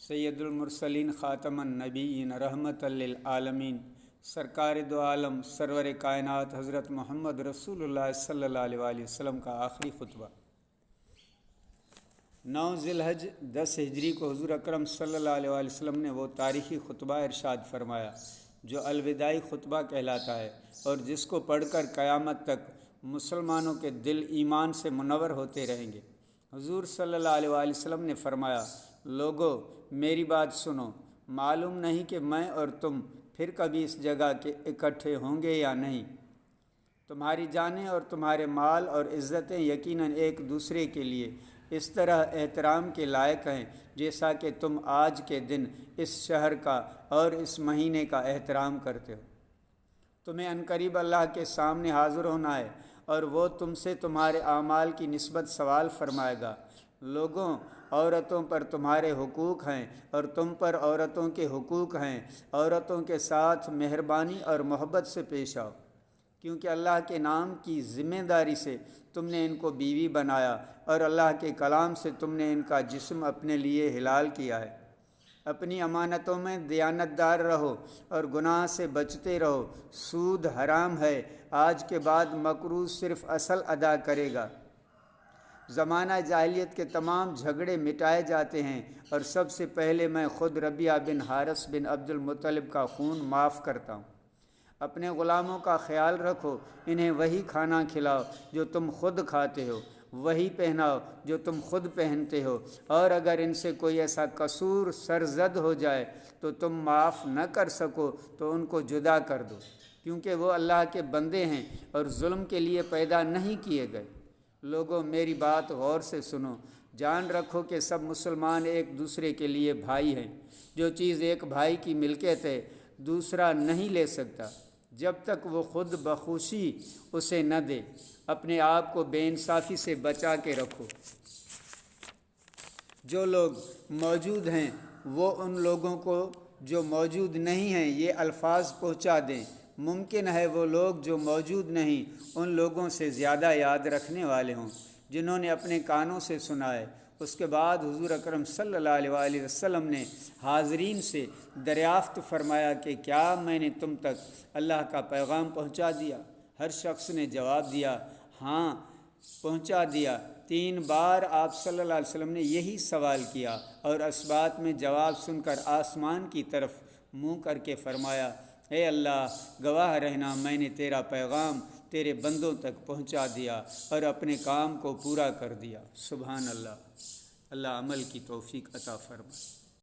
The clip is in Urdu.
سید المرسلین خاتم النبیین رحمت للعالمین سرکار دو عالم سرور کائنات حضرت محمد رسول اللہ صلی اللہ علیہ وآلہ وسلم کا آخری خطبہ 9 ذی الحج 10 ہجری کو حضور اکرم صلی اللہ علیہ وآلہ وسلم نے وہ تاریخی خطبہ ارشاد فرمایا جو الوداعی خطبہ کہلاتا ہے اور جس کو پڑھ کر قیامت تک مسلمانوں کے دل ایمان سے منور ہوتے رہیں گے۔ حضور صلی اللہ علیہ وآلہ وسلم نے فرمایا، لوگو میری بات سنو، معلوم نہیں کہ میں اور تم پھر کبھی اس جگہ کے اکٹھے ہوں گے یا نہیں۔ تمہاری جانیں اور تمہارے مال اور عزتیں یقیناً ایک دوسرے کے لیے اس طرح احترام کے لائق ہیں جیسا کہ تم آج کے دن اس شہر کا اور اس مہینے کا احترام کرتے ہو۔ تمہیں عنقریب اللہ کے سامنے حاضر ہونا ہے اور وہ تم سے تمہارے اعمال کی نسبت سوال فرمائے گا۔ لوگوں، عورتوں پر تمہارے حقوق ہیں اور تم پر عورتوں کے حقوق ہیں۔ عورتوں کے ساتھ مہربانی اور محبت سے پیش آؤ، کیونکہ اللہ کے نام کی ذمہ داری سے تم نے ان کو بیوی بنایا اور اللہ کے کلام سے تم نے ان کا جسم اپنے لیے حلال کیا ہے۔ اپنی امانتوں میں دیانتدار رہو اور گناہ سے بچتے رہو۔ سود حرام ہے، آج کے بعد مقروض صرف اصل ادا کرے گا۔ زمانہ جاہلیت کے تمام جھگڑے مٹائے جاتے ہیں اور سب سے پہلے میں خود ربیعہ بن حارث بن عبد المطلب کا خون معاف کرتا ہوں۔ اپنے غلاموں کا خیال رکھو، انہیں وہی کھانا کھلاؤ جو تم خود کھاتے ہو، وہی پہناؤ جو تم خود پہنتے ہو، اور اگر ان سے کوئی ایسا قصور سرزد ہو جائے تو تم معاف نہ کر سکو تو ان کو جدا کر دو، کیونکہ وہ اللہ کے بندے ہیں اور ظلم کے لیے پیدا نہیں کیے گئے۔ لوگوں میری بات غور سے سنو، جان رکھو کہ سب مسلمان ایک دوسرے کے لیے بھائی ہیں۔ جو چیز ایک بھائی کی ملکیت ہے دوسرا نہیں لے سکتا جب تک وہ خود بخوشی اسے نہ دے۔ اپنے آپ کو بے انصافی سے بچا کے رکھو۔ جو لوگ موجود ہیں وہ ان لوگوں کو جو موجود نہیں ہیں یہ الفاظ پہنچا دیں۔ ممکن ہے وہ لوگ جو موجود نہیں ان لوگوں سے زیادہ یاد رکھنے والے ہوں جنہوں نے اپنے کانوں سے سنا ہے۔ اس کے بعد حضور اکرم صلی اللہ علیہ وآلہ وسلم نے حاضرین سے دریافت فرمایا کہ کیا میں نے تم تک اللہ کا پیغام پہنچا دیا؟ ہر شخص نے جواب دیا، ہاں پہنچا دیا۔ 3 بار آپ صلی اللہ علیہ وسلم نے یہی سوال کیا اور اسبات میں جواب سن کر آسمان کی طرف منہ کر کے فرمایا، اے اللہ گواہ رہنا، میں نے تیرا پیغام تیرے بندوں تک پہنچا دیا اور اپنے کام کو پورا کر دیا۔ سبحان اللہ۔ اللہ عمل کی توفیق عطا فرمائے۔